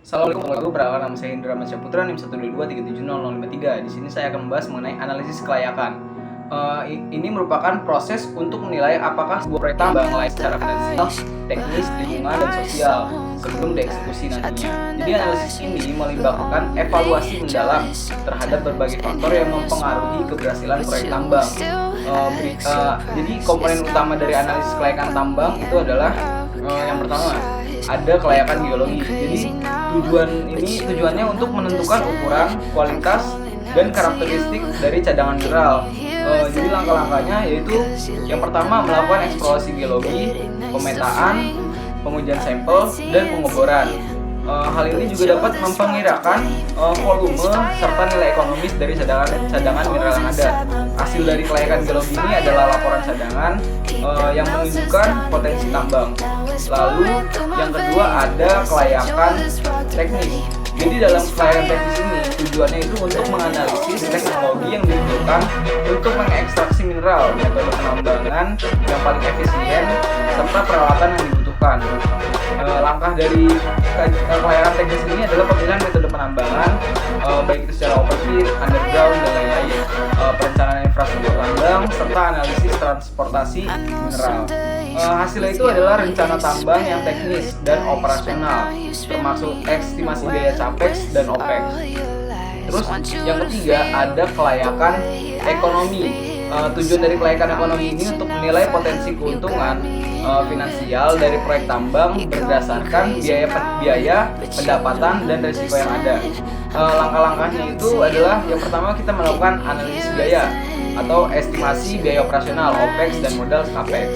Assalamualaikum warahmatullahi wabarakatuh. Nama saya Indra Masyaputra, NIM 122370053. Di sini saya akan membahas mengenai analisis kelayakan. Ini merupakan proses untuk menilai apakah sebuah proyek tambang layak secara finansial, teknis, lingkungan, dan sosial sebelum dieksekusi nantinya. Jadi analisis ini melibatkan evaluasi mendalam terhadap berbagai faktor yang mempengaruhi keberhasilan proyek tambang. Jadi komponen utama dari analisis kelayakan tambang itu adalah yang pertama ada kelayakan geologi. Jadi tujuannya untuk menentukan ukuran, kualitas, dan karakteristik dari cadangan mineral. Jadi langkah-langkahnya yaitu yang pertama melakukan eksplorasi geologi, pemetaan, pengujian sampel, dan pengeboran. Hal ini juga dapat mempengirakan volume serta nilai ekonomis dari cadangan mineral yang ada. Hasil dari kelayakan geologi ini adalah laporan cadangan yang menunjukkan potensi tambang. Lalu yang kedua ada kelayakan teknis. Jadi dalam kelayakan teknis ini tujuannya itu untuk menganalisis teknologi yang dibutuhkan untuk mengekstraksi mineral, metode penambangan yang paling efisien, serta peralatan yang dibutuhkan. Langkah dari kelayakan teknis ini adalah pemilihan metode penambangan, baik itu secara open pit, underground, dan lain-lain, perencanaan infrastruktur tambang, serta analisis transportasi mineral. Hasilnya itu adalah rencana tambang yang teknis dan operasional, termasuk estimasi biaya capex dan opex. Terus yang ketiga ada kelayakan ekonomi. Tujuan dari kelayakan ekonomi ini untuk menilai potensi keuntungan finansial dari proyek tambang berdasarkan biaya, pendapatan, dan risiko yang ada. Langkah-langkahnya itu adalah yang pertama kita melakukan analisis biaya atau estimasi biaya operasional OPEX dan modal CAPEX.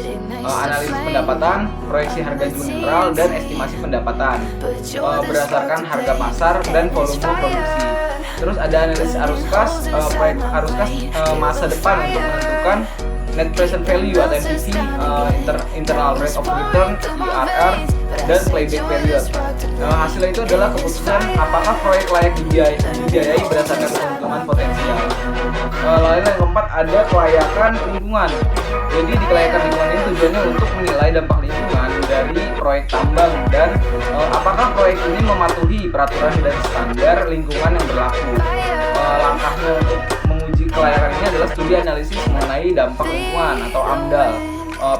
Analisis pendapatan, proyeksi harga jual mineral, dan estimasi pendapatan berdasarkan harga pasar dan volume produksi. Terus ada analisis arus kas, proyek arus kas masa depan untuk menentukan net present value atau NPV, internal rate of return (IRR), dan playback period. Hasilnya itu adalah keputusan apakah proyek layak dibiayai berdasarkan keuntungan potensial. Lalu yang keempat ada kelayakan lingkungan. Jadi di kelayakan lingkungan ini tujuannya untuk menilai dampak lingkungan dari proyek tambang dan apakah proyek ini mematuhi peraturan dan standar lingkungan yang berlaku. Langkahnya untuk menguji kelayakan ini adalah studi analisis mengenai dampak lingkungan atau AMDAL,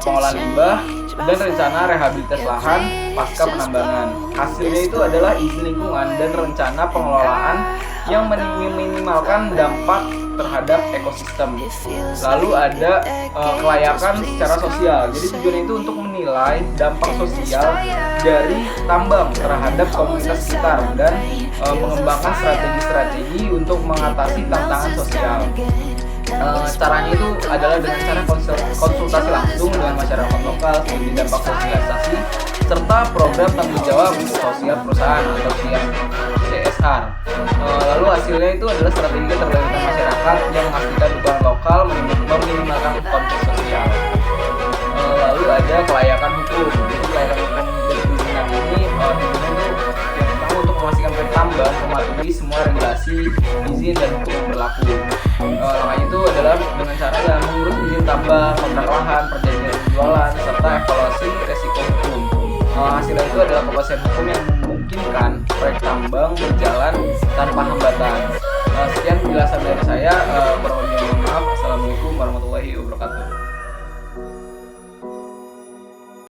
pengolahan limbah, dan rencana rehabilitasi lahan pasca penambangan. Hasilnya itu adalah izin lingkungan dan rencana pengelolaan yang meminimalkan dampak terhadap ekosistem. Lalu ada kelayakan secara sosial. Jadi tujuan itu untuk menilai dampak sosial dari tambang terhadap komunitas sekitar dan mengembangkan strategi-strategi untuk mengatasi tantangan sosial. Caranya itu adalah dengan cara konsultasi langsung dengan masyarakat lokal, studi dampak sosialisasi, serta program tanggung jawab sosial perusahaan atau CSR. Lalu hasilnya itu adalah strategi keterlibatan masyarakat yang memastikan dukungan lokal meminimalkan konflik sosial. Lalu ada kelayakan hukum. Jadi kelayakan hukum dari perizinan ini tujuannya itu yang pertama untuk memastikan proyek tambang mematuhi semua regulasi, izin, dan hukum yang berlaku. Makanya itu adalah dengan cara yang mengurus izin tambang, kontrak lahan, perjanjian penjualan, serta evaluasi resiko hukum. Hasilnya itu adalah kepastian hukum yang memungkinkan proyek tambang berjalan tanpa hambatan. Sekian penjelasan dari saya. Kurang lebihnya mohon maaf. Assalamualaikum warahmatullahi wabarakatuh.